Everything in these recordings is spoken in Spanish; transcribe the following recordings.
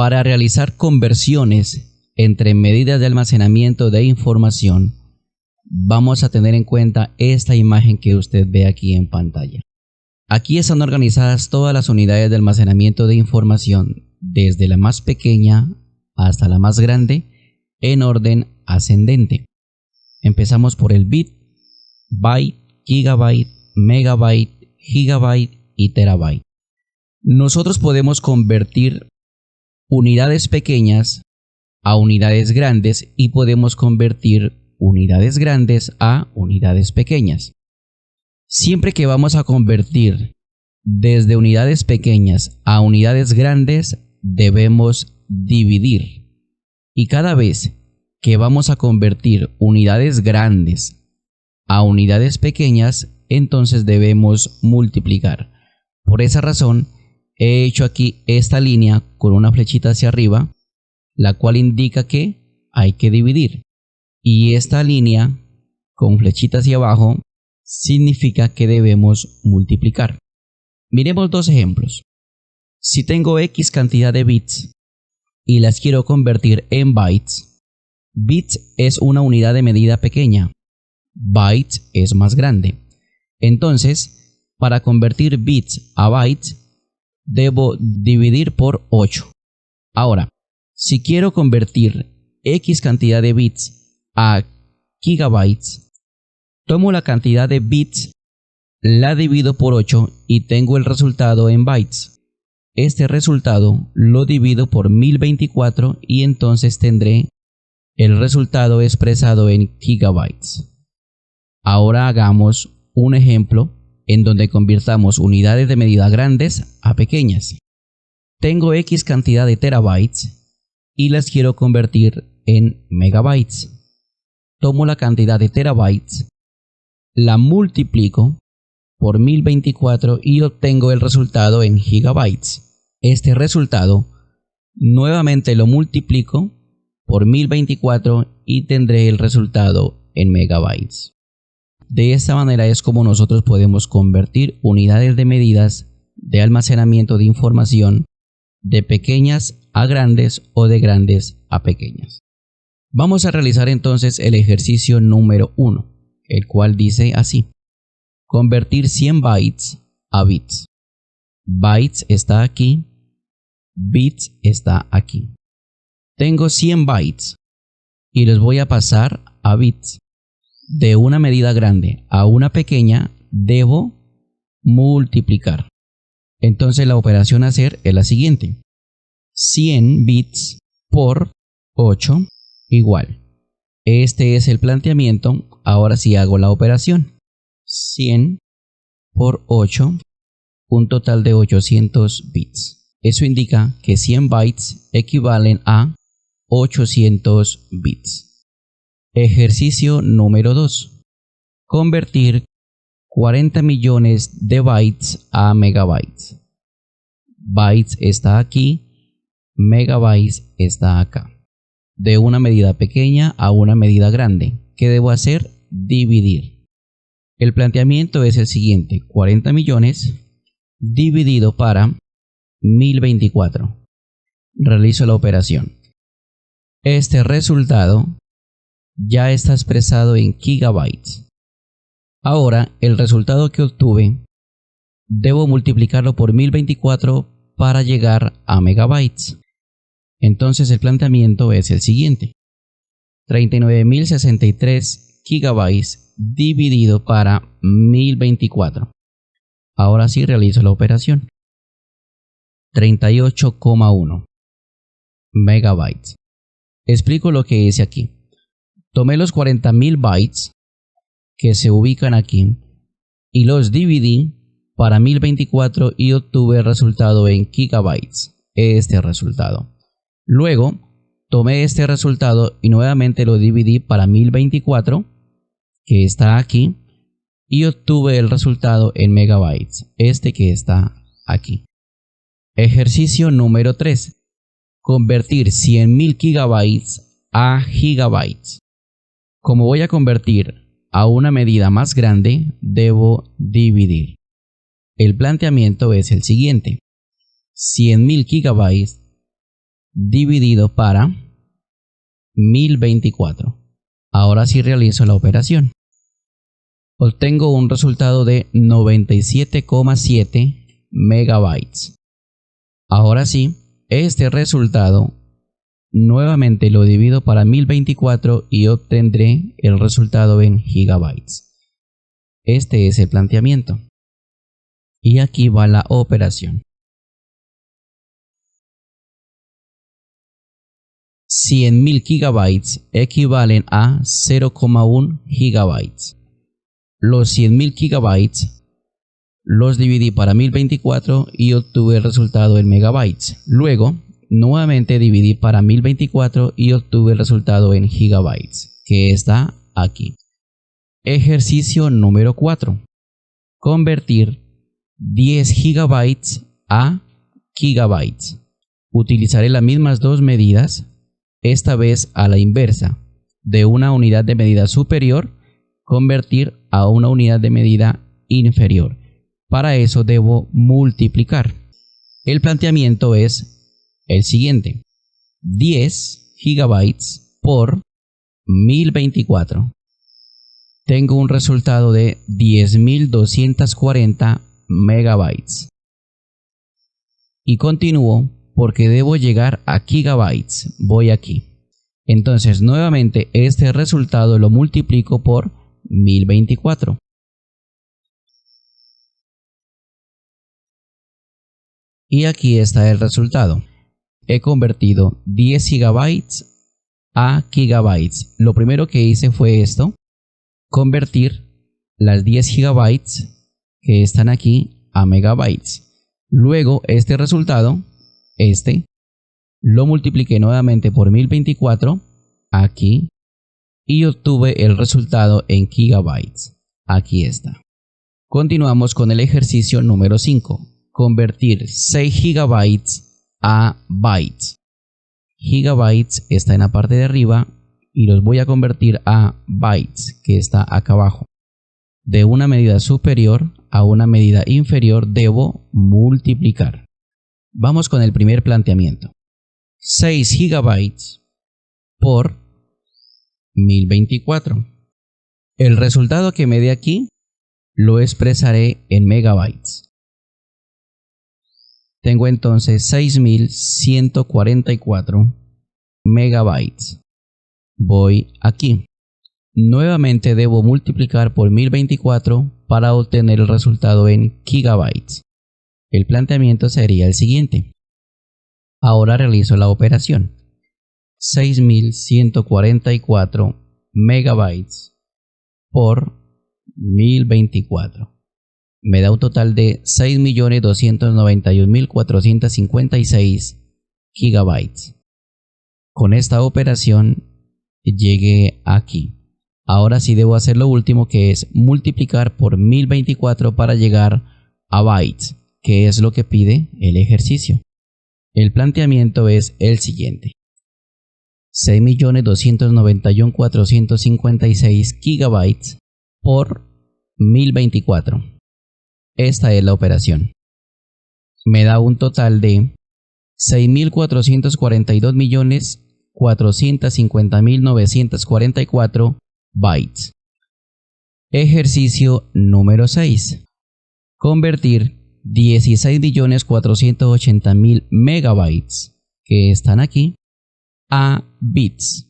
Para realizar conversiones entre medidas de almacenamiento de información, vamos a tener en cuenta esta imagen que usted ve aquí en pantalla. Aquí están organizadas todas las unidades de almacenamiento de información, desde la más pequeña hasta la más grande, en orden ascendente. Empezamos por el bit, byte, gigabyte, megabyte, gigabyte y terabyte. Nosotros podemos convertir unidades pequeñas a unidades grandes y podemos convertir unidades grandes a unidades pequeñas. Siempre que vamos a convertir desde unidades pequeñas a unidades grandes, debemos dividir. Y cada vez que vamos a convertir unidades grandes a unidades pequeñas, entonces debemos multiplicar. Por esa razón, he hecho aquí esta línea con una flechita hacia arriba, la cual indica que hay que dividir. Y esta línea con flechita hacia abajo significa que debemos multiplicar. Miremos dos ejemplos. Si tengo X cantidad de bits y las quiero convertir en bytes, bits es una unidad de medida pequeña, bytes es más grande. Entonces, para convertir bits a bytes, debo dividir por 8. Ahora, si quiero convertir X cantidad de bits a gigabytes, tomo la cantidad de bits, la divido por 8 y tengo el resultado en bytes. Este resultado lo divido por 1024 y entonces tendré el resultado expresado en gigabytes. Ahora hagamos un ejemplo en donde convirtamos unidades de medida grandes a pequeñas. Tengo X cantidad de terabytes y las quiero convertir en megabytes. Tomo la cantidad de terabytes, la multiplico por 1024 y obtengo el resultado en gigabytes. Este resultado nuevamente lo multiplico por 1024 y tendré el resultado en megabytes. De esta manera es como nosotros podemos convertir unidades de medidas de almacenamiento de información de pequeñas a grandes o de grandes a pequeñas. Vamos a realizar entonces el ejercicio número 1, el cual dice así: convertir 100 bytes a bits. Bytes está aquí, bits está aquí. Tengo 100 bytes y los voy a pasar a bits. De una medida grande a una pequeña debo multiplicar. Entonces la operación a hacer es la siguiente: 100 bits por 8 igual. Este es el planteamiento. Ahora sí hago la operación. 100 por 8, un total de 800 bits. Eso indica que 100 bytes equivalen a 800 bits. Ejercicio número 2. Convertir 40 millones de bytes a megabytes. Bytes está aquí, megabytes está acá. De una medida pequeña a una medida grande. ¿Qué debo hacer? Dividir. El planteamiento es el siguiente: 40 millones dividido para 1024. Realizo la operación. Este resultado ya está expresado en gigabytes. Ahora el resultado que obtuve debo multiplicarlo por 1024 para llegar a megabytes. Entonces el planteamiento es el siguiente: 39.063 gigabytes dividido para 1024. Ahora sí realizo la operación. 38,1 megabytes. Explico lo que hice aquí. Tomé los 40.000 bytes que se ubican aquí y los dividí para 1024 y obtuve el resultado en gigabytes. Este resultado. Luego tomé este resultado y nuevamente lo dividí para 1024, que está aquí, y obtuve el resultado en megabytes, este que está aquí. Ejercicio número 3. Convertir 100.000 gigabytes a gigabytes. Como voy a convertir a una medida más grande, debo dividir. El planteamiento es el siguiente: 100.000 gigabytes dividido para 1024. Ahora sí realizo la operación. Obtengo un resultado de 97,7 megabytes. Ahora sí, este resultado nuevamente lo divido para 1024 y obtendré el resultado en gigabytes. Este es el planteamiento. Y aquí va la operación. 100.000 gigabytes equivalen a 0,1 gigabytes. Los 100.000 gigabytes los dividí para 1024 y obtuve el resultado en megabytes. Luego, nuevamente dividí para 1024 y obtuve el resultado en gigabytes, que está aquí. Ejercicio número 4. Convertir 10 gigabytes a gigabytes. Utilizaré las mismas dos medidas, esta vez a la inversa. De una unidad de medida superior, convertir a una unidad de medida inferior. Para eso debo multiplicar. El planteamiento es el siguiente: 10 gigabytes por 1024. Tengo un resultado de 10.240 megabytes. Y continúo porque debo llegar a gigabytes. Voy aquí. Entonces nuevamente este resultado lo multiplico por 1024. Y aquí está el resultado. He convertido 10 gigabytes a gigabytes. Lo primero que hice fue esto: convertir las 10 gigabytes que están aquí a megabytes. Luego este resultado, lo multipliqué nuevamente por 1024 aquí y obtuve el resultado en gigabytes. Aquí está. Continuamos con el ejercicio número 5. Convertir 6 gigabytes a bytes. Gigabytes está en la parte de arriba y los voy a convertir a bytes, que está acá abajo. De una medida superior a una medida inferior debo multiplicar. Vamos con el primer planteamiento. 6 gigabytes por 1024. El resultado que me dé aquí lo expresaré en megabytes. Tengo entonces 6144 megabytes. Voy aquí. Nuevamente debo multiplicar por 1024 para obtener el resultado en gigabytes. El planteamiento sería el siguiente. Ahora realizo la operación. 6144 megabytes por 1024. Me da un total de 6.291.456 gigabytes. Con esta operación llegué aquí. Ahora sí debo hacer lo último, que es multiplicar por 1024 para llegar a bytes, que es lo que pide el ejercicio. El planteamiento es el siguiente: 6.291.456 gigabytes por 1024. Esta es la operación. Me da un total de 6.442.450.944 bytes. Ejercicio número 6. Convertir 16.480.000 megabytes, que están aquí, a bits,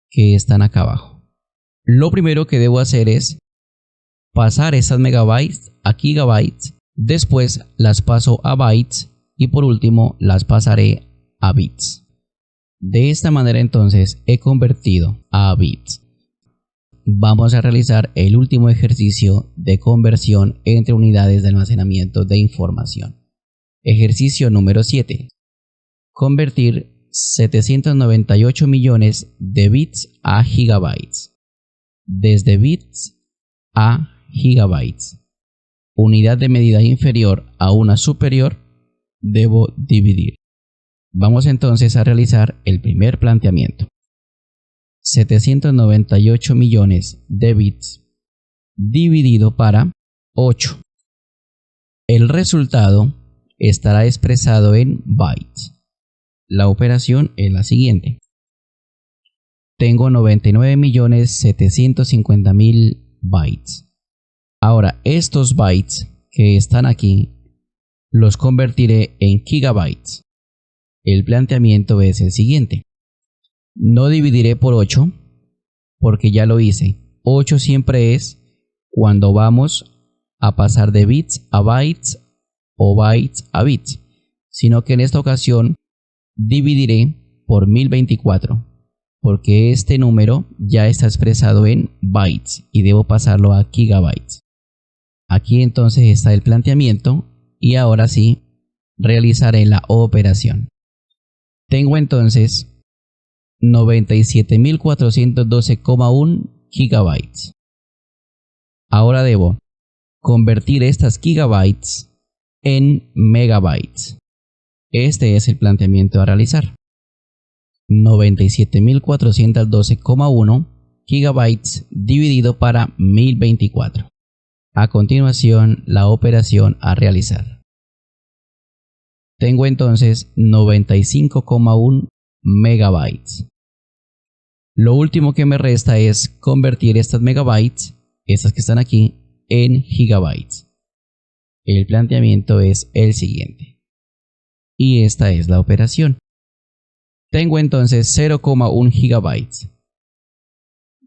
que están acá abajo. Lo primero que debo hacer es pasar esas megabytes a gigabytes, después las paso a bytes y por último las pasaré a bits. De esta manera entonces he convertido a bits. Vamos a realizar el último ejercicio de conversión entre unidades de almacenamiento de información. Ejercicio número 7. Convertir 798 millones de bits a gigabytes. Desde bits a gigabytes. Unidad de medida inferior a una superior debo dividir. Vamos entonces a realizar el primer planteamiento. 798 millones de bits dividido para 8. El resultado estará expresado en bytes. La operación es la siguiente. Tengo 99.750.000 bytes. Ahora, estos bytes que están aquí los convertiré en gigabytes. El planteamiento es el siguiente. No dividiré por 8 porque ya lo hice. 8 siempre es cuando vamos a pasar de bits a bytes o bytes a bits, sino que en esta ocasión dividiré por 1024 porque este número ya está expresado en bytes y debo pasarlo a gigabytes. Aquí entonces está el planteamiento y ahora sí realizaré la operación. Tengo entonces 97.412,1 gigabytes. Ahora debo convertir estas gigabytes en megabytes. Este es el planteamiento a realizar. 97.412,1 gigabytes dividido para 1024. A continuación, la operación a realizar. Tengo entonces 95,1 megabytes. Lo último que me resta es convertir estas megabytes, estas que están aquí, en gigabytes. El planteamiento es el siguiente. Y esta es la operación. Tengo entonces 0,1 gigabytes.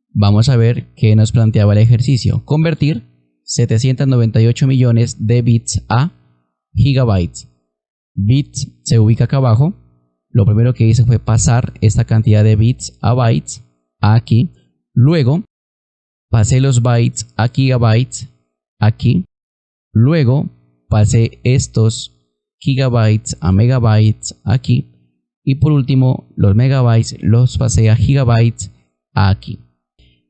Vamos a ver qué nos planteaba el ejercicio. Convertir 798 millones de bits a gigabytes. Bits se ubica acá abajo. Lo primero que hice fue pasar esta cantidad de bits a bytes aquí. Luego pasé los bytes a gigabytes aquí. Luego pasé estos gigabytes a megabytes aquí. Y por último los megabytes los pasé a gigabytes aquí.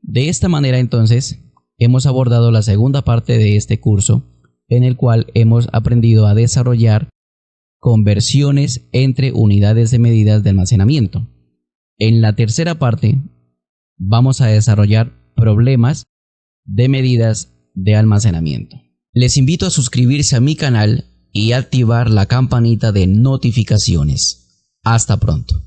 De esta manera entonces hemos abordado la segunda parte de este curso, en el cual hemos aprendido a desarrollar conversiones entre unidades de medidas de almacenamiento. En la tercera parte vamos a desarrollar problemas de medidas de almacenamiento. Les invito a suscribirse a mi canal y activar la campanita de notificaciones. Hasta pronto.